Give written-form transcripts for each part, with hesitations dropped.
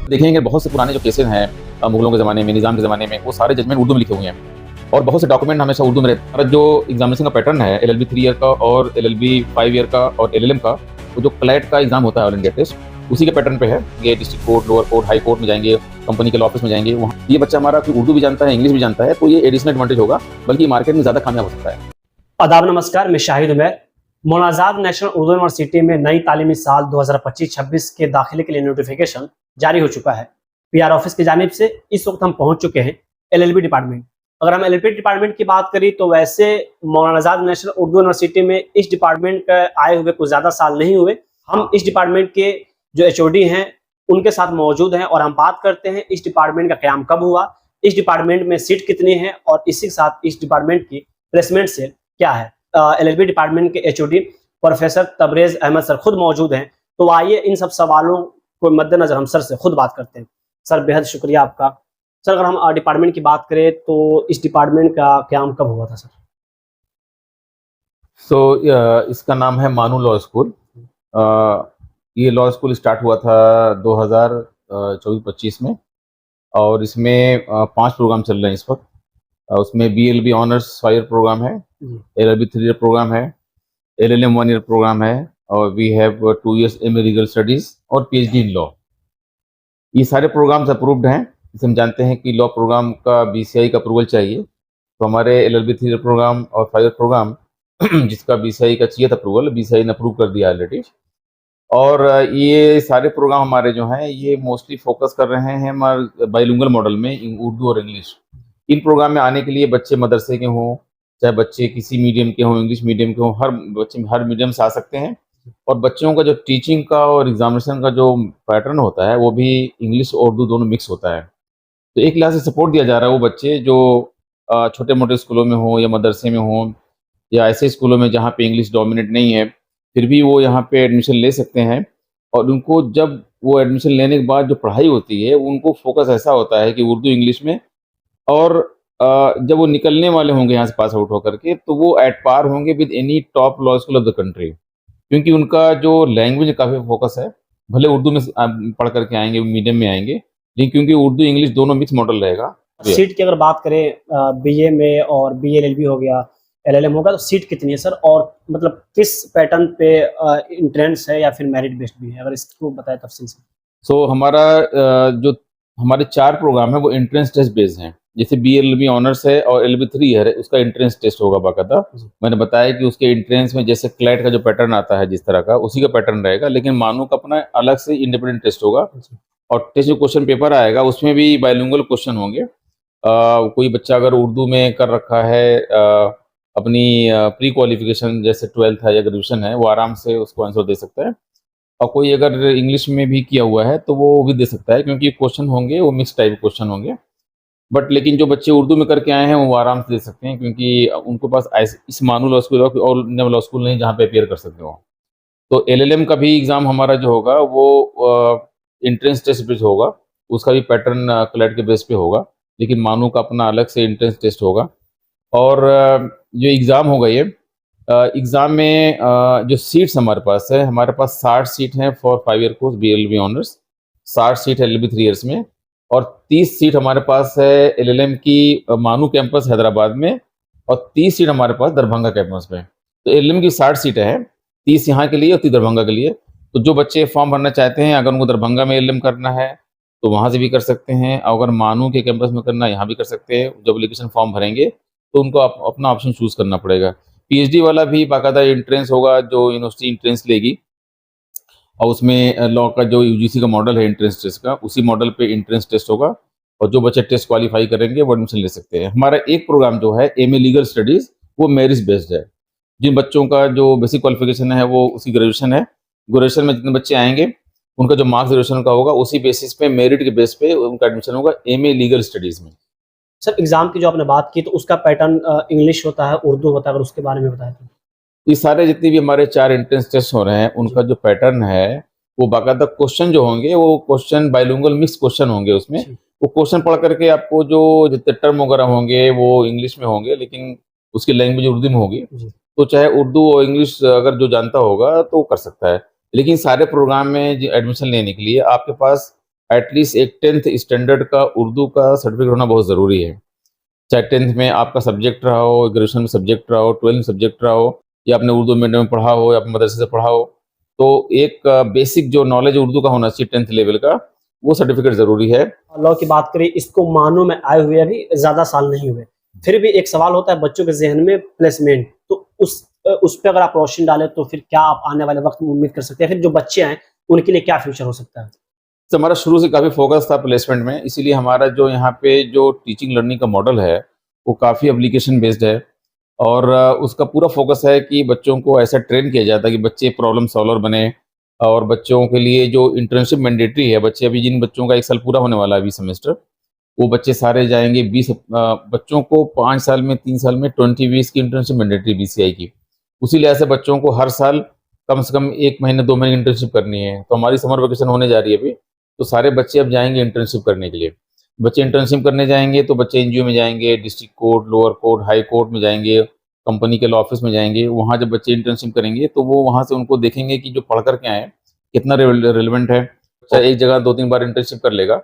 देखेंगे बहुत से पुराने जो केसेस हैं मुगलों के ज़माने में, निज़ाम के ज़माने में, वो सारे जजमेंट उर्दू में लिखे हुए हैं और बहुत से डॉक्यूमेंट हमेशा उर्दू में रहते हैं। जो एग्जामिनेशन का पैटर्न है एलएलबी 3 ईयर का और एलएलबी 5 ईयर का और एलएलएम का, वो जो क्लैट का एग्जाम होता है ऑल इंडिया टेस्ट, उसी के पैटर्न पे है। ये district court, lower court, high court में जाएंगे, कंपनी के ऑफिस में जाएंगे, वहाँ ये बच्चा हमारा उर्दू भी जानता है, इंग्लिश भी जानता है, तो ये एडिशनल एडवांटेज होगा, बल्कि मार्केट में ज़्यादा कामयाब हो सकता है। आदाब नमस्कार, मैं शाहिद उमैर। मौलाना आज़ाद नेशनल उर्दू यूनिवर्सिटी में नई तालीमी साल 2025-26 के दाखिले के लिए नोटिफिकेशन जारी हो चुका है। पीआर ऑफिस की जानिब से इस वक्त हम पहुंच चुके हैं एलएलबी डिपार्टमेंट। अगर हम एलएलबी डिपार्टमेंट की बात करें तो वैसे मौलाना आज़ाद नेशनल उर्दू यूनिवर्सिटी में इस डिपार्टमेंट का आए हुए कुछ ज़्यादा साल नहीं हुए। हम इस डिपार्टमेंट के जो एचओडी हैं उनके साथ मौजूद हैं और हम बात करते हैं इस डिपार्टमेंट का क़याम कब हुआ, इस डिपार्टमेंट में सीट कितनी है और इसी के साथ इस डिपार्टमेंट की प्लेसमेंट सेल क्या है। एलएलबी डिपार्टमेंट के HOD professor Tabrez Ahmad sir खुद मौजूद हैं, तो आइए इन सब सवालों को मद्देनजर हम सर से खुद बात करते हैं। सर बेहद शुक्रिया आपका। सर अगर हम डिपार्टमेंट की बात करें तो इस डिपार्टमेंट का क़याम कब हुआ था सर? इसका नाम है मानू लॉ स्कूल। ये लॉ स्कूल स्टार्ट हुआ था 2024-25 में और इसमें 5 प्रोग्राम चल रहे हैं इस वक्त। उसमें बीएलबी ऑनर्स 5 ईयर प्रोग्राम है, एलएलबी 3 ईयर प्रोग्राम है, एलएलएम 1 ईयर प्रोग्राम है और we have 2 years MA legal studies और पीएचडी इन लॉ। ये सारे प्रोग्राम्स अप्रूव्ड हैं। जैसे हम जानते हैं कि लॉ प्रोग्राम का बीसीआई का अप्रूवल चाहिए, तो हमारे एलएलबी 3 ईयर प्रोग्राम और 5 ईयर प्रोग्राम जिसका बीसीआई का चाहिए था अप्रूवल, बीसीआई ने अप्रूव कर दिया ऑलरेडी। और ये सारे प्रोग्राम हमारे जो हैं ये मोस्टली फोकस कर रहे हैं हमारे बाइलिंगुअल मॉडल में, उर्दू और इंग्लिश। इन प्रोग्राम में आने के लिए बच्चे मदरसे के हों, चाहे बच्चे किसी मीडियम के हों, इंग्लिश मीडियम के हों, हर बच्चे हर मीडियम से आ सकते हैं। और बच्चों का जो टीचिंग का और एग्जामिनेशन का जो पैटर्न होता है वो भी इंग्लिश और उर्दू दोनों मिक्स होता है। तो एक क्लास से सपोर्ट दिया जा रहा है वो बच्चे जो छोटे मोटे स्कूलों में हों या मदरसे में हों या ऐसे स्कूलों में जहाँ पे इंग्लिश डोमिनेट नहीं है, फिर भी वो यहाँ पे एडमिशन ले सकते हैं। और उनको जब वो एडमिशन लेने के बाद जो पढ़ाई होती है उनको फोकस ऐसा होता है कि उर्दू इंग्लिश में, और जब वो निकलने वाले होंगे यहाँ से पास आउट होकर के तो वो एट पार होंगे with any top law school of the country, क्योंकि उनका जो लैंग्वेज काफ़ी फोकस है। भले उर्दू में पढ़ करके आएंगे, मीडियम में आएंगे, लेकिन क्योंकि उर्दू इंग्लिश दोनों मिक्स मॉडल रहेगा। सीट की अगर बात करें बीए में और बीएलएलबी हो गया, एलएलएम होगा, तो सीट कितनी है सर? और मतलब किस पैटर्न पे इंट्रेंस है या फिर मेरिट बेस्ड भी है, अगर इसको बताएं तफसील से। हमारा जो हमारे 4 प्रोग्राम है वो एंट्रेंस टेस्ट बेस्ड हैं। जैसे बीएलबी ऑनर्स है और एलबी 3 ईयर है, उसका एंट्रेंस टेस्ट होगा बाकायदा। मैंने बताया कि उसके एंट्रेंस में जैसे क्लैट का जो पैटर्न आता है जिस तरह का, उसी का पैटर्न रहेगा, लेकिन मानू का अपना अलग से इंडिपेंडेंट टेस्ट होगा। और टेस्ट जो क्वेश्चन पेपर आएगा उसमें भी बाइलिंगुअल क्वेश्चन होंगे। कोई बच्चा अगर उर्दू में कर रखा है अपनी प्री क्वालिफिकेशन जैसे 12th है या ग्रेजुएशन है, वो आराम से उसको आंसर दे सकता है। और कोई अगर इंग्लिश में भी किया हुआ है तो वो भी दे सकता है, क्योंकि क्वेश्चन होंगे वो मिक्स टाइप क्वेश्चन होंगे। बट लेकिन जो बच्चे उर्दू में करके आए हैं वो आराम से दे सकते हैं, क्योंकि उनको पास इस मानू लॉ स्कूल और लॉ स्कूल नहीं जहाँ पे अपेयर कर सकते हो। तो एलएलएम का भी एग्ज़ाम हमारा जो होगा वो एंट्रेंस टेस्ट बेस होगा, उसका भी पैटर्न क्लैट के बेस पे होगा, लेकिन मानू का अपना अलग से एंट्रेंस टेस्ट होगा। और जो एग्ज़ाम होगा ये एग्ज़ाम में जो सीट्स हमारे पास है, हमारे पास 60 सीट हैं for 5 year course BLB honours, 60 seat है एलएलबी 3 ईयर्स में, और 30 सीट हमारे पास है एलएलएम की मानू कैंपस हैदराबाद में, और 30 सीट हमारे पास दरभंगा कैंपस में। तो एलएलएम की 60 सीटें हैं, 30 यहाँ के लिए और 30 दरभंगा के लिए। तो जो बच्चे फॉर्म भरना चाहते हैं, अगर उनको दरभंगा में एलएलएम करना है तो वहाँ से भी कर सकते हैं, और अगर मानू के कैंपस में करना है यहाँ भी कर सकते हैं। जब एप्लीकेशन फॉर्म भरेंगे तो उनको अपना ऑप्शन चूज़ करना पड़ेगा। पीएचडी वाला भी बाकायदा एंट्रेंस होगा जो यूनिवर्सिटी एंट्रेंस लेगी, और उसमें लॉ का जो यूजीसी का मॉडल है एंट्रेंस टेस्ट का, उसी मॉडल पे एंट्रेंस टेस्ट होगा, और जो बच्चे टेस्ट क्वालिफाई करेंगे वो एडमिशन ले सकते हैं। हमारा एक प्रोग्राम जो है एमए लीगल स्टडीज़, वो मेरिट बेस्ड है। जिन बच्चों का जो बेसिक क्वालिफिकेशन है वो उसकी ग्रेजुएशन है, ग्रेजुएशन में जितने बच्चे आएंगे उनका जो मार्क्स ग्रेजुएशन का होगा उसी बेसिस पे, मेरिट के बेस पे उनका एडमिशन होगा एमए लीगल स्टडीज़ में। सर एग्जाम की जो आपने बात की तो उसका पैटर्न इंग्लिश होता है, उर्दू होता है, अगर उसके बारे में बताएं तो। ये सारे जितने भी हमारे 4 एंट्रेंस टेस्ट हो रहे हैं उनका जो पैटर्न है वो बाकायदा क्वेश्चन जो होंगे वो क्वेश्चन बाइलिंगुअल मिक्स क्वेश्चन होंगे। उसमें वो क्वेश्चन पढ़ करके आपको जो जितने टर्म वगैरह होंगे वो इंग्लिश में होंगे, लेकिन उसकी लैंग्वेज उर्दू में होगी। तो चाहे उर्दू और इंग्लिश अगर जो जानता होगा तो कर सकता है। लेकिन सारे प्रोग्राम में एडमिशन लेने के लिए आपके पास एटलीस्ट एक 10th स्टैंडर्ड का उर्दू का सर्टिफिकेट होना बहुत ज़रूरी है। चाहे 10th में आपका सब्जेक्ट रहा हो, ग्रेजुएशन में सब्जेक्ट रहा हो, 12th में सब्जेक्ट रहा हो, या आपने उर्दू मीडियम में पढ़ा हो या अपने मदरसे से पढ़ा हो, तो एक बेसिक जो नॉलेज उर्दू का होना चाहिए 10th लेवल का, वो सर्टिफिकेट ज़रूरी है। लॉ की बात करें, इसको मानों में आए हुए अभी ज़्यादा साल नहीं हुए, फिर भी एक सवाल होता है बच्चों के ज़हन में प्लेसमेंट, तो उस पे अगर आप रोशनी डालें तो फिर क्या आप आने वाले वक्त में उम्मीद कर सकते हैं, फिर जो बच्चे हैं उनके लिए क्या फ्यूचर हो सकता है? तो हमारा शुरू से काफ़ी फोकस था प्लेसमेंट में, इसीलिए हमारा जो यहाँ पे जो टीचिंग लर्निंग का मॉडल है, वो काफ़ी एप्लीकेशन बेस्ड है। और उसका पूरा फोकस है कि बच्चों को ऐसा ट्रेन किया जाता है कि बच्चे प्रॉब्लम सॉल्वर बने। और बच्चों के लिए जो इंटर्नशिप मैंडेटरी है, बच्चे अभी जिन बच्चों का 1 साल पूरा होने वाला है अभी सेमेस्टर, वो बच्चे सारे जाएंगे 20 बच्चों को 5 साल में 3 साल में 20 की इंटर्नशिप मैंडेटरी बीसीआई की। उसी लिहाज से बच्चों को हर साल कम से कम 1 महीने 2 महीने इंटर्नशिप करनी है। तो हमारी समर वेकेशन होने जा रही है अभी, तो सारे बच्चे अब जाएंगे इंटर्नशिप करने के लिए। बच्चे इंटर्नशिप करने जाएंगे तो बच्चे एनजीओ में जाएंगे, district court, lower court, high court में जाएंगे, कंपनी के लॉ ऑफिस में जाएंगे। वहाँ जब बच्चे इंटर्नशिप करेंगे तो वो वहाँ से उनको देखेंगे कि जो पढ़ कर के आए कितना रिलेवेंट है। चाहे एक जगह 2-3 बार इंटर्नशिप कर लेगा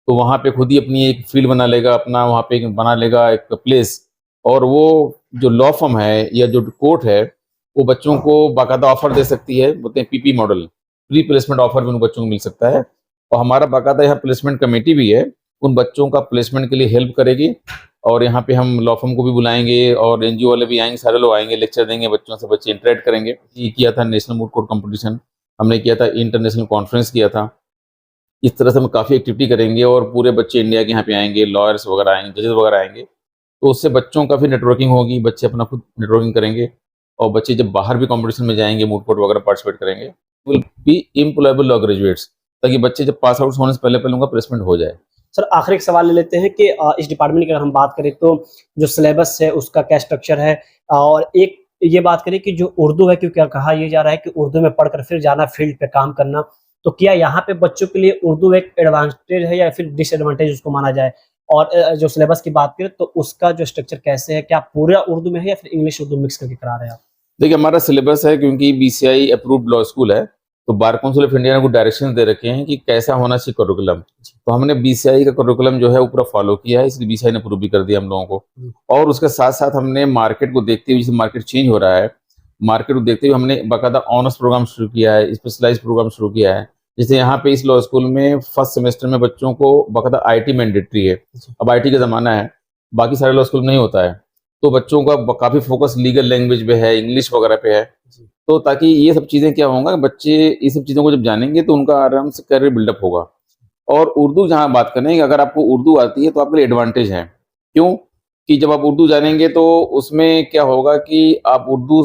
तो वहाँ पे खुद ही अपनी एक फील्ड बना लेगा, अपना वहाँ पे बना लेगा एक प्लेस। और वो जो लॉ फर्म है या जो कोर्ट है, वो बच्चों को बाकायदा ऑफर दे सकती है, बोलते हैं PP model, pre placement offer भी उन बच्चों को मिल सकता है। और हमारा बाकायदा यहाँ प्लेसमेंट कमेटी भी है, उन बच्चों का प्लेसमेंट के लिए हेल्प करेगी। और यहाँ पे हम लॉ फर्म को भी बुलाएंगे और एनजीओ वाले भी आएंगे, सारे लोग आएंगे, लेक्चर देंगे बच्चों से, बच्चे इंटरेक्ट करेंगे। ये किया था नेशनल मूड कोर्ट कंपटीशन, हमने किया था इंटरनेशनल कॉन्फ्रेंस किया था। इस तरह से हम काफ़ी एक्टिविटी करेंगे और पूरे बच्चे इंडिया के यहाँ पे आएंगे, लॉयर्स वगैरह आएंगे, जजेस वगैरह आएंगे। तो उससे बच्चों का भी नेटवर्किंग होगी, बच्चे अपना खुद नेटवर्किंग करेंगे। और बच्चे जब बाहर भी कंपटीशन में जाएंगे, मूड कोर्ट वगैरह पार्टिसिपेट करेंगे, will be employable law graduates, ताकि बच्चे जब पास आउट होने से पहले पहले उनका प्लेसमेंट हो जाए। सर आखिरी एक सवाल ले लेते हैं कि इस डिपार्टमेंट की अगर हम बात करें तो जो सिलेबस है उसका क्या स्ट्रक्चर है, और एक ये बात करें कि जो उर्दू है, क्योंकि कहा यह जा रहा है कि उर्दू में पढ़कर फिर जाना फील्ड पे काम करना, तो क्या यहाँ पे बच्चों के लिए उर्दू एक एडवांटेज है या फिर डिसएडवांटेज उसको माना जाए? और जो सिलेबस की बात करें तो उसका जो स्ट्रक्चर कैसे है, क्या पूरा उर्दू में है या फिर इंग्लिश उर्दू मिक्स करके करा रहे हैं आप? देखिए, हमारा सिलेबस है, क्योंकि बीसीआई अप्रूव्ड लॉ स्कूल है, तो बार काउंसिल ऑफ इंडिया ने कुछ डायरेक्शन दे रखे हैं कि कैसा होना चाहिए करिकुलम। तो हमने बीसीआई का करिकुलम जो है वो पूरा फॉलो किया है, इसलिए बीसीआई ने अप्रूव भी कर दिया हम लोगों को। और उसके साथ साथ हमने मार्केट को देखते हुए, जैसे मार्केट चेंज हो रहा है, मार्केट को देखते हुए हमने बाकायदा ऑनर्स प्रोग्राम शुरू किया है, स्पेशलाइज प्रोग्राम शुरू किया है। जैसे यहाँ पे इस लॉ स्कूल में फर्स्ट सेमेस्टर में बच्चों को बाकायदा आईटी मैंडेटरी है। अब आईटी का ज़माना है, बाकी सारे लॉ स्कूल में नहीं होता है, तो बच्चों का काफ़ी फोकस लीगल लैंग्वेज पे है, इंग्लिश वगैरह पे है। तो ताकि ये सब चीज़ें क्या होंगे, बच्चे ये सब चीज़ों को जब जानेंगे तो उनका आराम से करियर बिल्डअप होगा। और उर्दू जहाँ बात करें, अगर आपको उर्दू आती है तो आपके लिए एडवांटेज है। क्यों? कि जब आप उर्दू जानेंगे तो उसमें क्या होगा कि आप उर्दू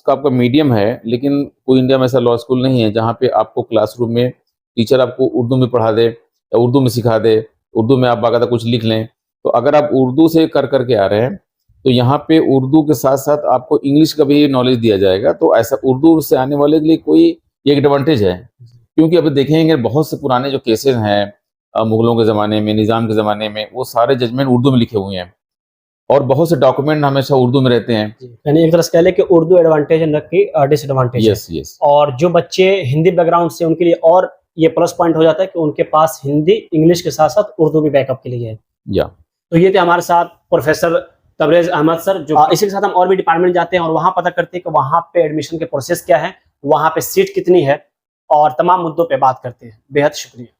का आपका मीडियम है, लेकिन कोई इंडिया में ऐसा लॉ स्कूल नहीं है जहाँ पे आपको क्लासरूम में टीचर आपको उर्दू में पढ़ा दे या उर्दू में सिखा दे, उर्दू में आप बाकायदा कुछ लिख लें। तो अगर आप उर्दू से कर के आ रहे हैं तो यहाँ पे उर्दू के साथ साथ आपको इंग्लिश का भी नॉलेज दिया जाएगा। तो ऐसा उर्दू से आने वाले के लिए कोई एक एडवांटेज है, क्योंकि अभी देखेंगे बहुत से पुराने जो केसेस हैं मुगलों के ज़माने में, निज़ाम के ज़माने में, वो सारे जजमेंट उर्दू में लिखे हुए हैं और बहुत से डॉक्यूमेंट हमेशा उर्दू में रहते हैं। यानी एक तरह से कह लें कि उर्दू एडवांटेज है, न कि डिसएडवांटेज है। यस। और जो बच्चे हिंदी बैकग्राउंड से, उनके लिए और ये प्लस पॉइंट हो जाता है कि उनके पास हिंदी इंग्लिश के साथ साथ उर्दू भी बैकअप के लिए है। या तो ये थे हमारे साथ प्रोफेसर तबरेज अहमद सर, जो इसी के साथ हम और भी डिपार्टमेंट जाते हैं और वहां पता करते हैं कि वहां पे एडमिशन के प्रोसेस क्या है, वहां पे सीट कितनी है, और तमाम मुद्दों पे बात करते हैं। बेहद शुक्रिया।